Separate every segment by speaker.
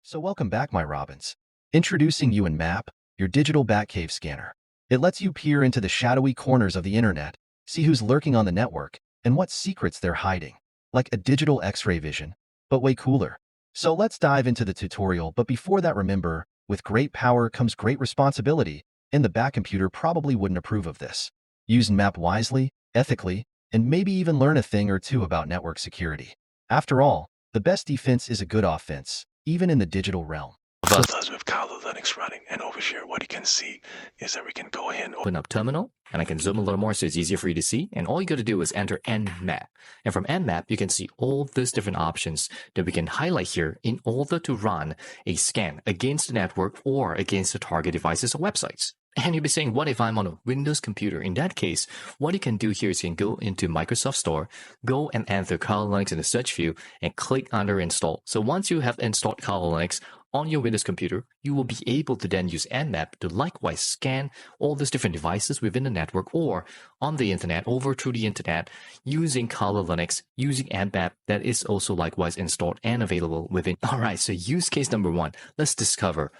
Speaker 1: So welcome back, my Robins. Introducing you Nmap, your digital Batcave scanner. It lets you peer into the shadowy corners of the internet, see who's lurking on the network, and what secrets they're hiding. Like a digital X-ray vision, but way cooler. So let's dive into the tutorial, but before that remember, with great power comes great responsibility, and the Bat computer probably wouldn't approve of this. Use Nmap wisely, ethically, and maybe even learn a thing or two about network security. After all, the best defense is a good offense, even in the digital realm.
Speaker 2: Does with Kali Linux running, and over here what you can see is that we can go ahead and
Speaker 3: open up terminal, and I can zoom a little more so it's easier for you to see, and all you got to do is enter Nmap, and from Nmap you can see all these different options that we can highlight here in order to run a scan against the network or against the target devices or websites. And you'll be saying, what if I'm on a Windows computer? In that case, what you can do here is you can go into Microsoft Store, go and enter Kali Linux in the search view, and click under install. So once you have installed Kali Linux on your Windows computer, you will be able to then use Nmap to likewise scan all these different devices within the network or on the internet, over through the internet, using Kali Linux, using Nmap that is also likewise installed and available within. All right, so use case number one, let's discover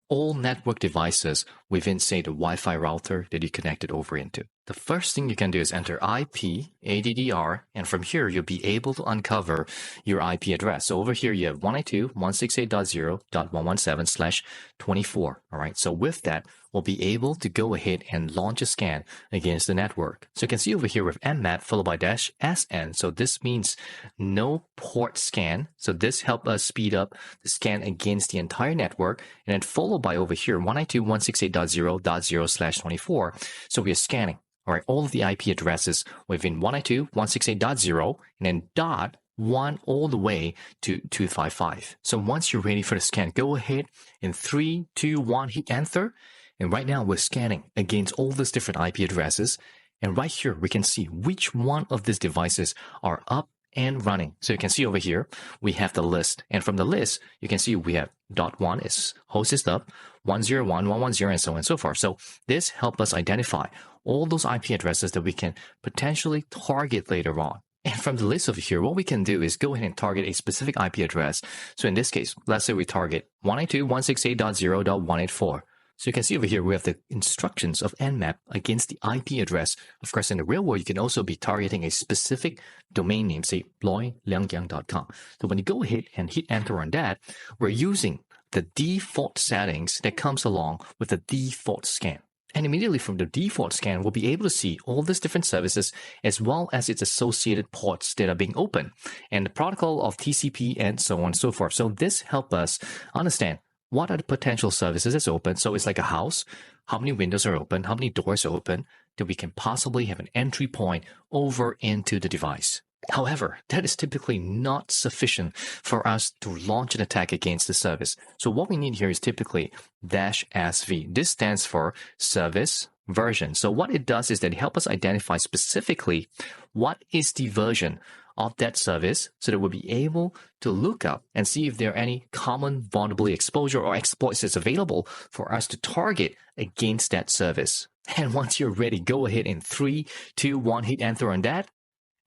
Speaker 3: all network devices within, say, the Wi-Fi router that you connected over into. The first thing you can do is enter IP, ADDR, and from here, you'll be able to uncover your IP address. So over here, you have 192.168.0.117/24. All right, so with that, we'll be able to go ahead and launch a scan against the network. So you can see over here with Nmap followed by -SN. So this means no port scan. So this helps us speed up the scan against the entire network. And then followed by over here, 192.168.0.0/24. So we are scanning. All right, all of the IP addresses within 192.168.0 and then dot 1 all the way to 255. So once you're ready for the scan, go ahead in 3, 2, 1, hit enter. And right now we're scanning against all these different IP addresses. And right here, we can see which one of these devices are up and running. So you can see over here, we have the list. And from the list, you can see we have .1 is hosted up, 101, 110, and so on and so forth. So this helps us identify all those IP addresses that we can potentially target later on. And from the list over here, what we can do is go ahead and target a specific IP address. So in this case, let's say we target 192.168.0.184. So you can see over here, we have the instructions of Nmap against the IP address. Of course, in the real world, you can also be targeting a specific domain name, say loyliangyang.com. So when you go ahead and hit enter on that, we're using the default settings that comes along with the default scan. And immediately from the default scan, we'll be able to see all these different services as well as its associated ports that are being opened and the protocol of TCP and so on and so forth. So this helps us understand what are the potential services that's open. So it's like a house. How many windows are open? How many doors are open? That we can possibly have an entry point over into the device. However, that is typically not sufficient for us to launch an attack against the service. So what we need here is typically -SV. This stands for service version. So what it does is that it helps us identify specifically what is the version of that service so that we'll be able to look up and see if there are any common vulnerability exposure or exploits that's available for us to target against that service. And once you're ready, go ahead in 3, 2, 1, hit enter on that.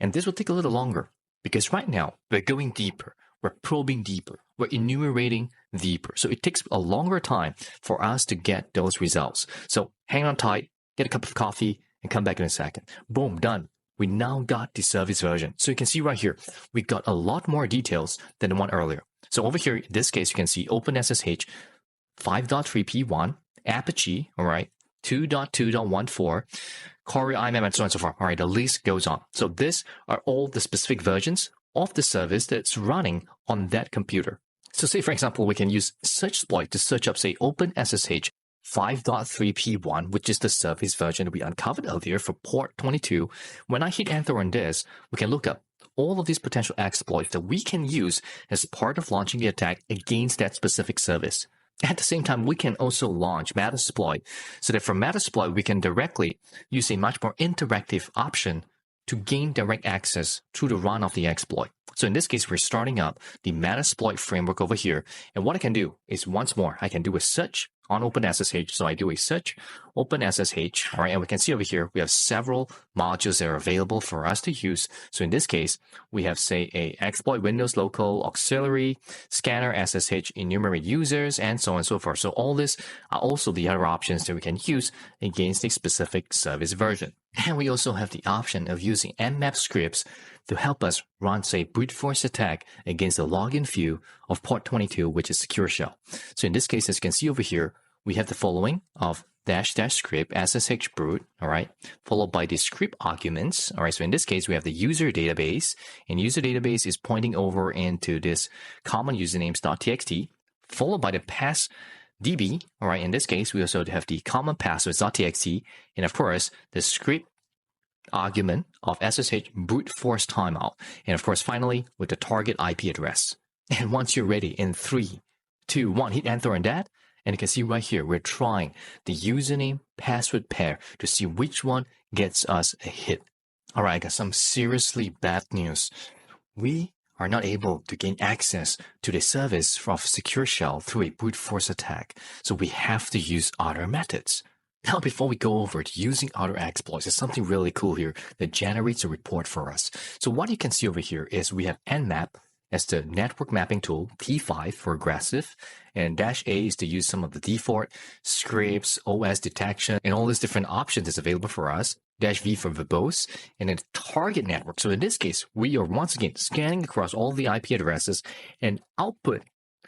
Speaker 3: And this will take a little longer because right now we're going deeper, we're probing deeper, we're enumerating deeper. So it takes a longer time for us to get those results. So hang on tight, get a cup of coffee, and come back in a second. Boom, done. We now got the service version. So you can see right here, we got a lot more details than the one earlier. So over here, in this case, you can see OpenSSH 5.3p1, Apache, all right, 2.2.14, Core IMAP, and so on and so forth. All right, the list goes on. So these are all the specific versions of the service that's running on that computer. So say, for example, we can use Searchsploit to search up, say, OpenSSH 5.3p1, which is the service version we uncovered earlier for port 22. When I hit enter on this, we can look up all of these potential exploits that we can use as part of launching the attack against that specific service. At the same time, we can also launch Metasploit so that from Metasploit, we can directly use a much more interactive option to gain direct access through the run of the exploit. So in this case, we're starting up the Metasploit framework over here. And what I can do is once more, I can do a search on OpenSSH. So I do a search OpenSSH, all right, and we can see over here we have several modules that are available for us to use. So in this case, we have, say, a exploit Windows local auxiliary scanner SSH enumerate users and so on and so forth. So all this are also the other options that we can use against a specific service version. And we also have the option of using Nmap scripts to help us run, say, brute force attack against the login view of port 22, which is secure shell. So in this case, as you can see over here, we have the following of --script SSH brute, all right, followed by the script arguments. All right, so in this case, we have the user database, and user database is pointing over into this common usernames.txt, followed by the pass DB. All right, in this case, we also have the common passwords.txt, and of course, the script argument of SSH brute force timeout. And of course, finally, with the target IP address. And once you're ready, in 3, 2, 1, hit enter on that. And you can see right here, we're trying the username password pair to see which one gets us a hit. All right, I got some seriously bad news. We are not able to gain access to the service of Secure Shell through a brute force attack. So we have to use other methods. Now, before we go over to using other exploits, there's something really cool here that generates a report for us. So what you can see over here is we have Nmap as the network mapping tool, T5 for aggressive, and -A is to use some of the default scripts, OS detection, and all these different options that's available for us. -V for verbose, and then target network. So in this case, we are once again scanning across all the IP addresses and output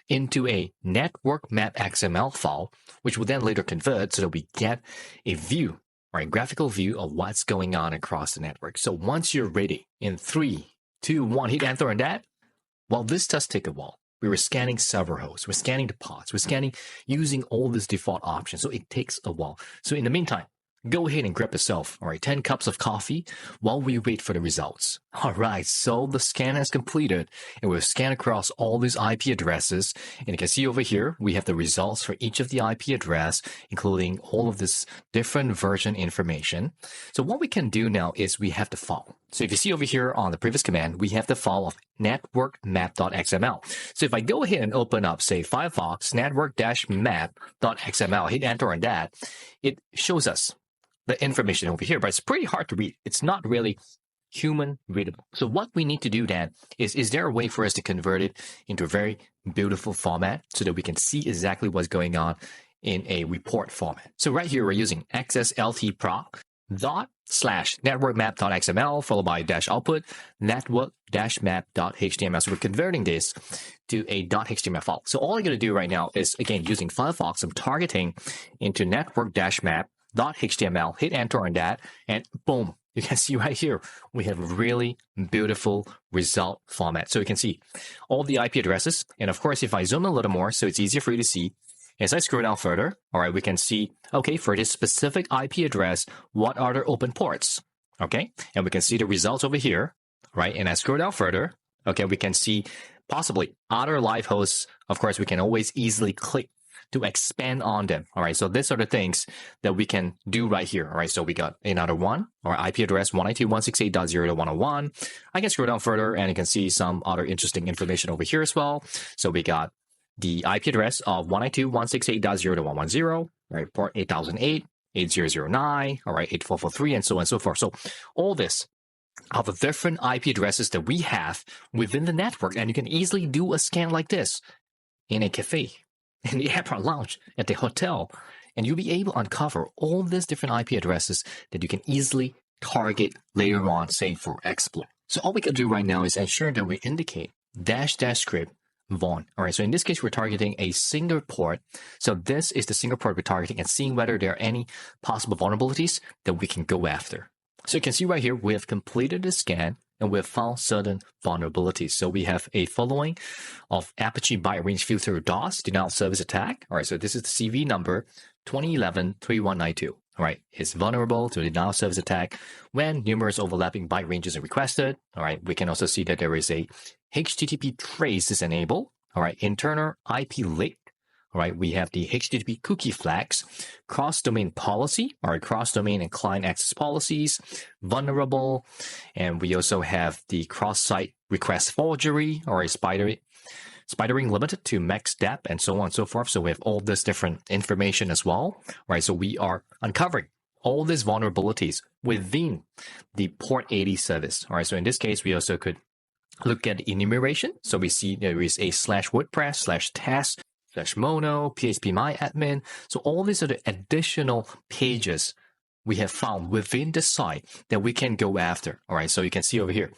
Speaker 3: into a network map XML file, which will then later convert so that we get a view, or a graphical view of what's going on across the network. So once you're ready, in 3, 2, 1, hit enter on that. Well, this does take a while. We were scanning server hosts, we're scanning the pods, we're scanning using all these default options. So it takes a while. So in the meantime, go ahead and grab yourself, all right, 10 cups of coffee while we wait for the results. All right, so the scan has completed, and we've scanned across all these IP addresses. And you can see over here, we have the results for each of the IP address, including all of this different version information. So what we can do now is we have the file. So if you see over here on the previous command, we have the file of network-map.xml. So if I go ahead and open up, say, Firefox network-map.xml, hit enter on that, it shows us the information over here, but it's pretty hard to read. It's not really human readable. So what we need to do then is there a way for us to convert it into a very beautiful format so that we can see exactly what's going on in a report format? So right here, we're using xsltproc /networkmap.xml followed by -output network-map.html. So we're converting this to a .html file. So all I'm going to do right now is, again, using Firefox, I'm targeting into network-map.html, hit enter on that, and boom, you can see right here, we have a really beautiful result format. So you can see all the IP addresses. And of course, if I zoom a little more, so it's easier for you to see, as I scroll down further, all right, we can see, okay, for this specific IP address, what are the open ports? Okay, and we can see the results over here, right? And I scroll down further, okay, we can see possibly other live hosts. Of course, we can always easily click to expand on them. All right, so these are the things that we can do right here. All right, so we got another one, or IP address 192.168.0.101. I can scroll down further and you can see some other interesting information over here as well. So we got the IP address of 192.168.0.110, right, port 8008, 8009, all right, 8443, and so on and so forth. So all this are the different IP addresses that we have within the network, and you can easily do a scan like this in a cafe, in the airport lounge, at the hotel, and you'll be able to uncover all these different IP addresses that you can easily target later on, say, for exploit. So all we can do right now is ensure that we indicate --script Vaughn. All right, so in this case, we're targeting a single port. So this is the single port we're targeting and seeing whether there are any possible vulnerabilities that we can go after. So you can see right here, we have completed the scan and we have found certain vulnerabilities. So we have a following of Apache byte range filter DOS, denial of service attack. All right, so this is the CV number 2011-3192. All right, it's vulnerable to denial of service attack when numerous overlapping byte ranges are requested. All right, we can also see that there is a HTTP trace is enabled. All right, internal IP leak. All right, we have the HTTP cookie flags, cross-domain policy, all right, cross-domain and client access policies, vulnerable, and we also have the cross-site request forgery, or a spider spidering limited to max depth and so on and so forth. So we have all this different information as well, right? So we are uncovering all these vulnerabilities within the port 80 service. All right. So in this case, we also could look at enumeration. So we see there is a /WordPress /test /mono phpMyAdmin. So all these are the additional pages we have found within the site that we can go after. All right. So you can see over here,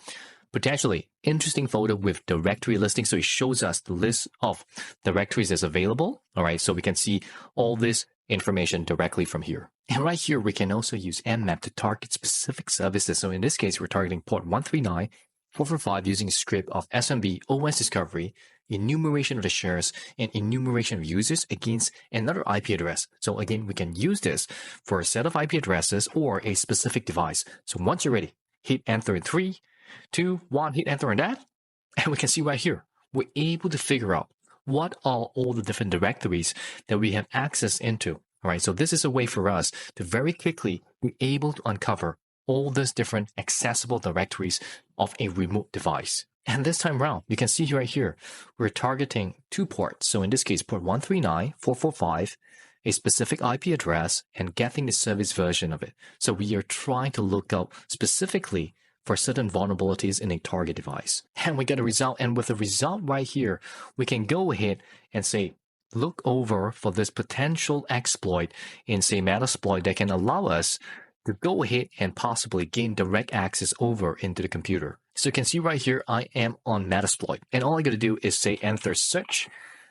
Speaker 3: potentially interesting folder with directory listing. So it shows us the list of directories that's available. All right. So we can see all this information directly from here. And right here, we can also use Nmap to target specific services. So in this case, we're targeting port 139.445 using a script of SMB OS discovery, enumeration of the shares, and enumeration of users against another IP address. So again, we can use this for a set of IP addresses or a specific device. So once you're ready, hit enter in 3, 2, 1, hit enter on that. And we can see right here, we're able to figure out what are all the different directories that we have access into. All right, so this is a way for us to very quickly be able to uncover all these different accessible directories of a remote device. And this time around, you can see right here, we're targeting 2 ports. So in this case, port 139.445, a specific IP address, and getting the service version of it. So we are trying to look up specifically for certain vulnerabilities in a target device. And we get a result. And with the result right here, we can go ahead and say, look over for this potential exploit in, say, Metasploit that can allow us to go ahead and possibly gain direct access over into the computer. So you can see right here, I am on Metasploit. And all I got to do is say enter search,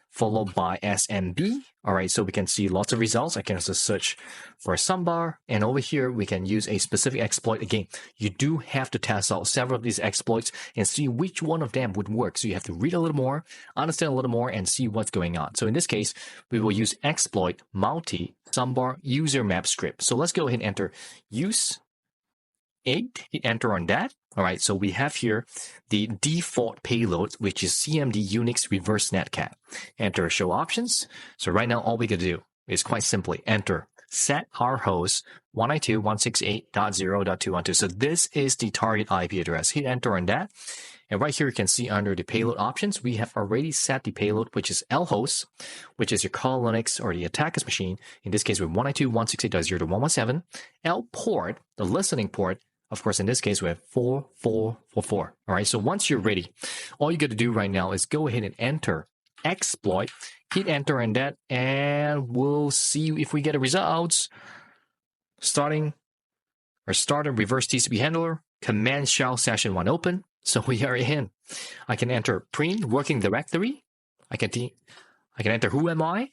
Speaker 3: followed by SMB. All right, so we can see lots of results. I can also search for a soundbar. And over here, we can use a specific exploit. Again, you do have to test out several of these exploits and see which one of them would work. So you have to read a little more, understand a little more, and see what's going on. So in this case, we will use exploit multi soundbar user map script. So let's go ahead and enter use 8, hit enter on that. All right, so we have here the default payload, which is CMD Unix reverse netcat. Enter show options. So right now, all we got to do is quite simply enter set our host 192.168.0.212. So this is the target IP address. Hit enter on that. And right here, you can see under the payload options, we have already set the payload, which is lhost, which is your call Linux or the attacker's machine. In this case, we're 192.168.0.117. L port, the listening port. Of course, in this case, we have 4444. All right, so once you're ready, all you got to do right now is go ahead and enter exploit, hit enter on that, and we'll see if we get the results. Start a reverse TCP handler, command shell session 1 open. So we are in. I can enter print working directory. I can enter who am I?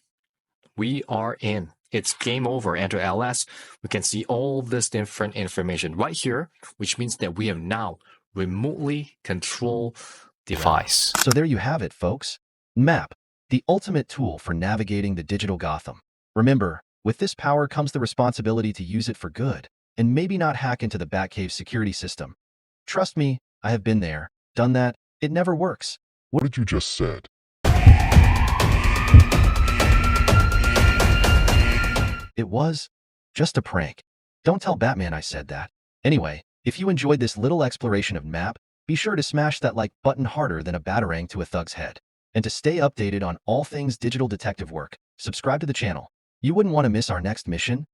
Speaker 3: We are in. It's game over. Enter ls. We can see all this different information right here, which means that we have now remotely controlled device.
Speaker 1: So there you have it, folks. Nmap, the ultimate tool for navigating the digital Gotham. Remember, with this power comes the responsibility to use it for good, and maybe not hack into the Batcave security system. Trust me, I have been there, done that. It never works.
Speaker 4: What did you just said?
Speaker 1: It was just a prank. Don't tell Batman I said that. Anyway, if you enjoyed this little exploration of Nmap, be sure to smash that like button harder than a batarang to a thug's head. And to stay updated on all things digital detective work, subscribe to the channel. You wouldn't want to miss our next mission.